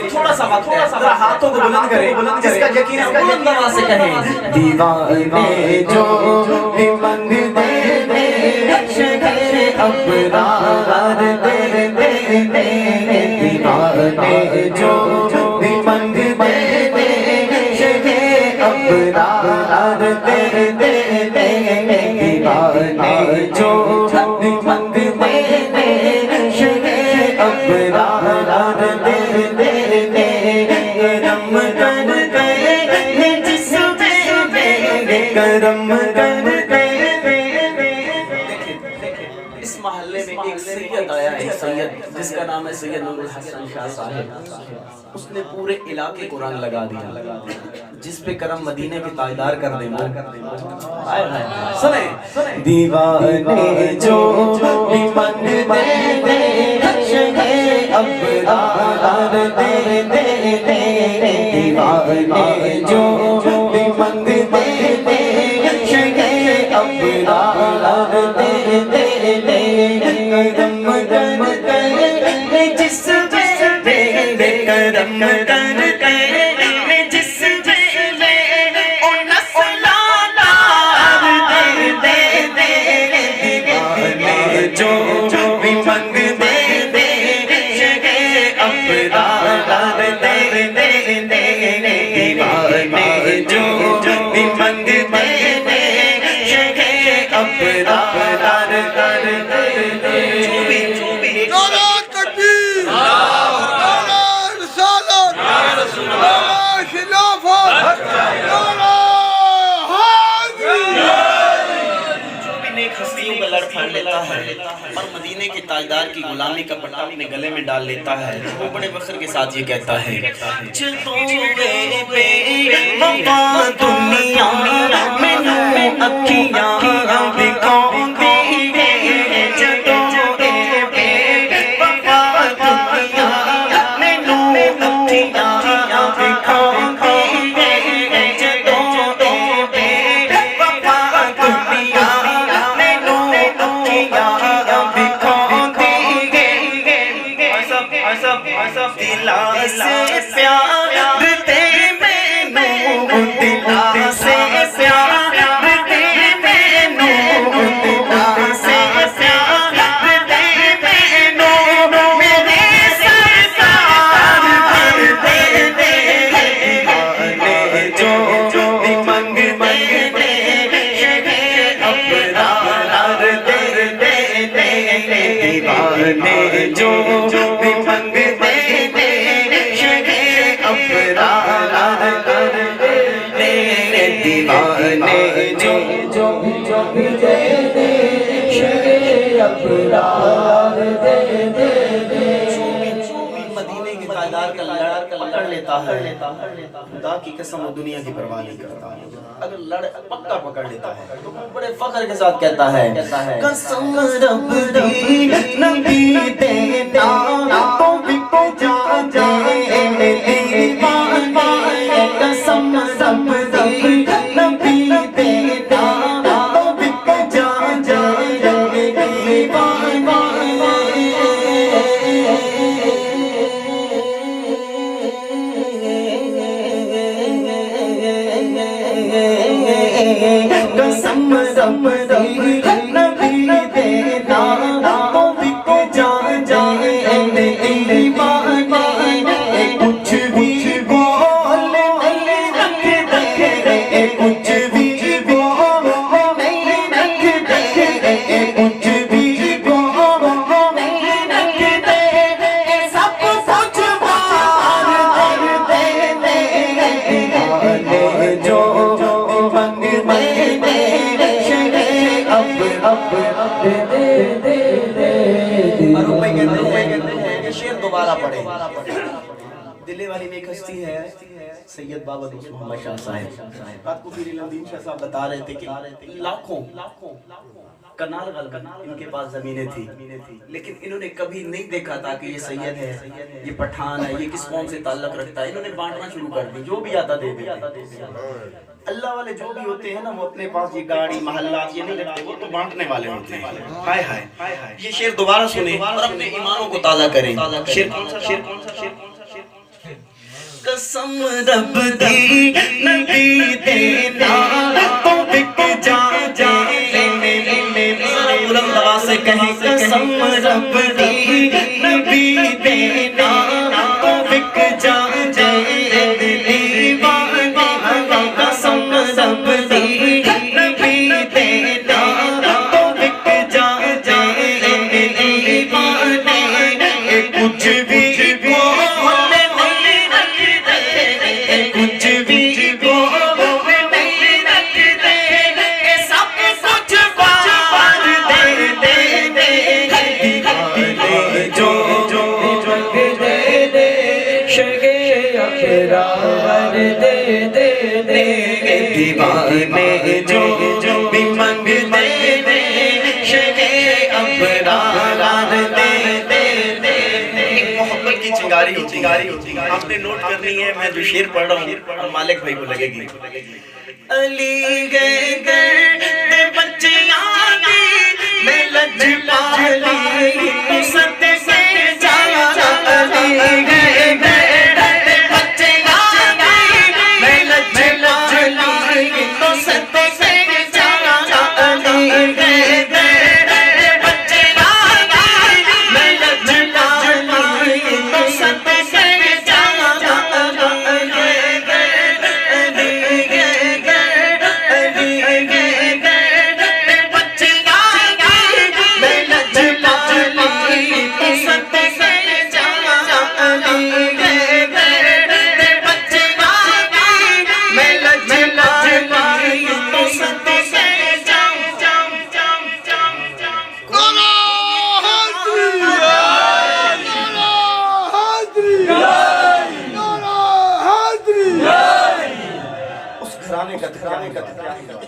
تھوڑا سا ہاتھوں کو بلند کریں، جس کا یقین ہے بلند آواز سے کہیں دیوانے جو بھی منگتے دے شکر ابرار دے دے دیوانے جو بھی منگتے دے شکر ابرار دے دے دیوانے جو بھی منگتے دے شکر ابرار دے دے کرم کر اس محلے میں ایک سید آیا، ایک سید جس کا نام ہے سید نور الحسن شاہ صاحب. اس نے پورے علاقے کو رنگ لگا دیا. جس پہ کرم مدینے کے تاجدار کر دیں سنیں دیوانے جو بھی منگتے دے شکر ابرار دے دے دیوانے جو بھی منگتے ابرار دے دے کرم کر جس پہ کرم کر جس پہ او نسلانار دے دے دیوانے جو بھی منگتے دے شکر ابرار دے دے دیوانے جو بھی منگتے اور مدینے کے تاجدار کی غلامی کا پٹا اپنے گلے میں ڈال لیتا ہے. وہ بڑے فخر کے ساتھ یہ کہتا ہے چلوے بے وفا دنیا میں نو اکھیاں دکھاؤں دی چلوے بے وفا دنیا میں نو اکھیاں دکھاؤں دلا سے پیار دے مینوں دلا سے پیار دے مینوں دلا سے پیار دے مینوں میرے سرکار دے دیوانے جو بھی منگتے شکر ابرار دے دے دیوانے جو بھی منگتے دیوانے جو بھی دے دے شکر ابرار دے دے مدینے کے تاجدار کا لڑ پکڑ لیتا ہے. خدا کی قسم وہ دنیا کی پرواہ نہیں کرتا. اگر لڑ پکا پکڑ لیتا ہے تو بڑے فخر کے ساتھ کہتا ہے قسم رب دی نبی دینا تو بک جا جائے دیوانے قسم رب دی نبی دینا تو بک جا جائے دیوانے قسم رب دی نبی دینا تو بک جا جائے دیوانے کچھ بھی بول نہیں رکھتے کچھ بھی بول نہیں رکھتے کچھ بھی بول نہیں رکھتے سب کچھ بار دے دیوانے جو دوبارہ پڑھیں. دلے والی میں ایک ہستی ہے سید بابا دوست محمد شاہ صاحب. رات کو پیر الندین شاہ صاحب بتا رہے تھے کہ لاکھوں کنال ان کے پاس زمینیں تھی، لیکن انہوں نے کبھی نہیں دیکھا تھا کہ یہ سید ہے، یہ پٹھان ہے، یہ کس قوم سے تعلق رکھتا ہے. انہوں نے بانٹنا شروع کر دی، جو بھی آتا دے دیا. اللہ والے جو بھی ہوتے ہیں نا وہ اپنے پاس یہ گاڑی محلات یہ نہیں رکھتے، وہ تو بانٹنے والے ہوتے ہیں. ہائے ہائے، یہ شعر دوبارہ سنیں اور اپنے ایمانوں کو تازہ کریں. شعر کون سا؟ شعر کون سا؟ قسم رب دی نبی دینا تو بک جائے، بلند آواز سے کہیں قسم رب دی نبی دینا تو بک جائے دیوانے، قسم رب دی نبی دینا تو بک جائے دیوانے. کچھ بھی دیوانے جو بھی منگتے دے، شگے ابرار دے دے. ایک محبت کی چنگاری ہوتی ہے، آپ نے نوٹ کرنی ہے. میں جو شعر پڑھ رہا ہوں اور مالک بھائی کو لگے گی. علی گئے بچیاں دی میں لج پالی تو سد سے جایا. علی گئے بچیاں دی میں لج پالی تو سد سے جایا. علی گئے بچیاں دی میں لج پالی تو سد سے جایا.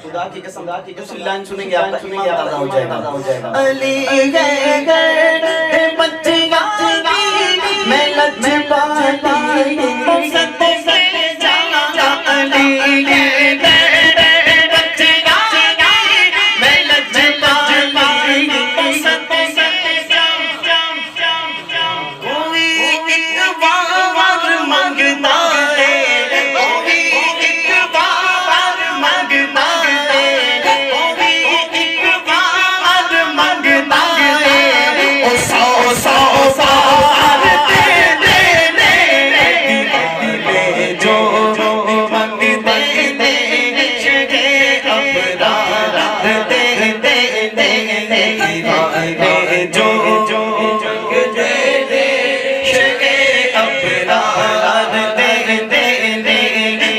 خدا کی قسم دوسری لائن سنیں گے آپ کا ایمان تازہ ہو جائے گا. علی گئے بچیاں دی میں لج پالی تو سد سے جایا. علی گئے بچیاں دی میں لج پالی تو سد سے جایا. کوئی ایک بار مانگتا ہے،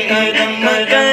کرم